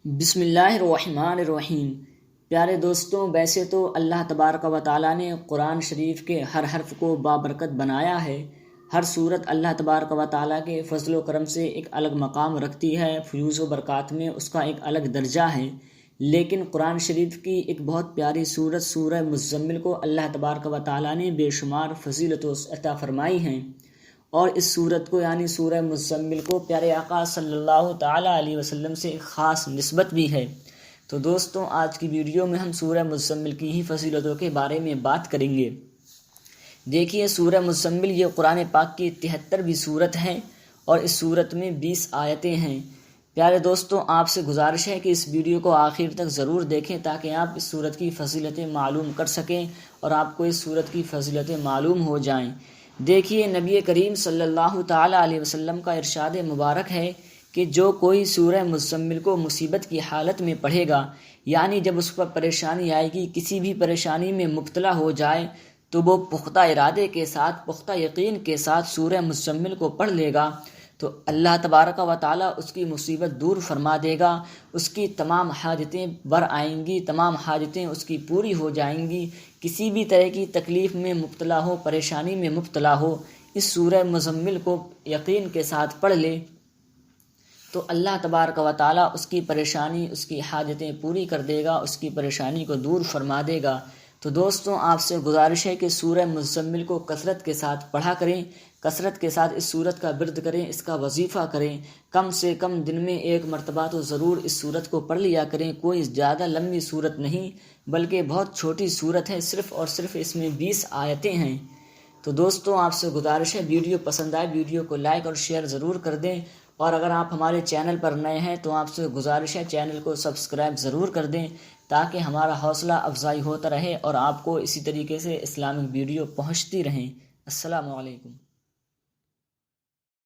بسم اللہ الرحمن الرحیم۔ پیارے دوستوں، ویسے تو اللہ تبارک و تعالیٰ نے قرآن شریف کے ہر حرف کو بابرکت بنایا ہے۔ ہر صورت اللہ تبارک و تعالیٰ کے فضل و کرم سے ایک الگ مقام رکھتی ہے، فیوز و برکات میں اس کا ایک الگ درجہ ہے۔ لیکن قرآن شریف کی ایک بہت پیاری صورت سورہ مزمل کو اللہ تبارک و تعالیٰ نے بے شمار فضیلت عطا فرمائی ہیں، اور اس صورت کو یعنی سورہ مزمل کو پیارے آقا صلی اللہ تعالیٰ علیہ وسلم سے ایک خاص نسبت بھی ہے۔ تو دوستوں، آج کی ویڈیو میں ہم سورہ مزمل کی ہی فضیلتوں کے بارے میں بات کریں گے۔ دیکھیے، سورہ مزمل یہ قرآن پاک کی 73ویں صورت ہے اور اس صورت میں 20 آیتیں ہیں۔ پیارے دوستوں، آپ سے گزارش ہے کہ اس ویڈیو کو آخر تک ضرور دیکھیں تاکہ آپ اس صورت کی فضیلتیں معلوم کر سکیں اور آپ کو اس صورت کی فضیلتیں معلوم ہو جائیں۔ دیکھیے، نبی کریم صلی اللہ تعالیٰ علیہ وسلم کا ارشاد مبارک ہے کہ جو کوئی سورہ مزمل کو مصیبت کی حالت میں پڑھے گا، یعنی جب اس پر پریشانی آئے گی، کسی بھی پریشانی میں مبتلا ہو جائے، تو وہ پختہ ارادے کے ساتھ، پختہ یقین کے ساتھ سورہ مزمل کو پڑھ لے گا تو اللہ تبارک و تعالیٰ اس کی مصیبت دور فرما دے گا، اس کی تمام حاجتیں بر آئیں گی، تمام حاجتیں اس کی پوری ہو جائیں گی۔ کسی بھی طرح کی تکلیف میں مبتلا ہو، پریشانی میں مبتلا ہو، اس سورہ مزمل کو یقین کے ساتھ پڑھ لے تو اللہ تبارک و تعالیٰ اس کی پریشانی، اس کی حاجتیں پوری کر دے گا، اس کی پریشانی کو دور فرما دے گا۔ تو دوستوں، آپ سے گزارش ہے کہ سورہ مزمل کو کثرت کے ساتھ پڑھا کریں، کثرت کے ساتھ اس سورت کا ورد کریں، اس کا وظیفہ کریں، کم سے کم دن میں 1 مرتبہ تو ضرور اس سورت کو پڑھ لیا کریں۔ کوئی زیادہ لمبی سورت نہیں بلکہ بہت چھوٹی سورت ہے، صرف اور صرف اس میں 20 آیتیں ہیں۔ تو دوستوں، آپ سے گزارش ہے، ویڈیو پسند آئے ویڈیو کو لائک اور شیئر ضرور کر دیں، اور اگر آپ ہمارے چینل پر نئے ہیں تو آپ سے گزارش ہے چینل کو سبسکرائب ضرور کر دیں تاکہ ہمارا حوصلہ افزائی ہوتا رہے اور آپ کو اسی طریقے سے اسلامک ویڈیو پہنچتی رہیں۔ السلام علیکم۔